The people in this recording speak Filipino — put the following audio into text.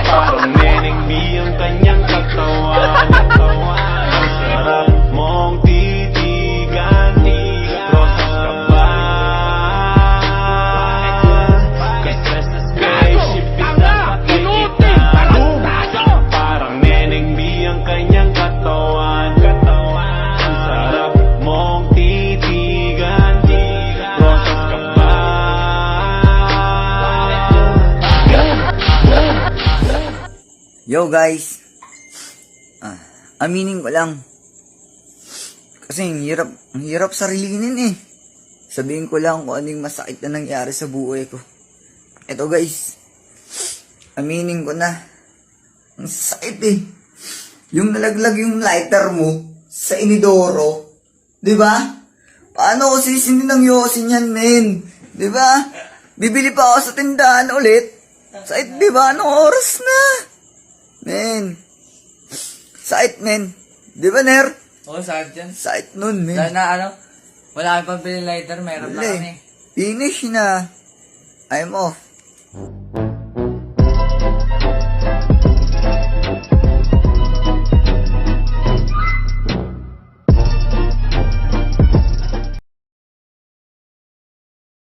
Parang neneng mi ang kanyang katawan. Ang sarap mong titigan. Rosas ka ba? Kasi sa spaceship pinasakay kita. Parang neneng mi ang kanyang katawan. Ang sarap mong titigan. Rosas ka ba? Yo guys, aminin ko lang. Kasi ang hirap sarilinin eh. Sabihin ko lang kung anong masakit na nangyari sa buhay ko. Eto guys, aminin ko na. Ang sakit eh. Yung nalaglag yung lighter mo sa inidoro. Diba? Paano ko sisindi ng yosin yan, men? Diba? Bibili pa ako sa tindahan ulit. Sakit, diba? Anong oras na? Men. Sakit, men. Di ba, Ner? Oo, sakit yan. Sakit nun, men. Dahil na wala kami pambili lighter, meron na Wala kami. eh. Finish na. I'm off.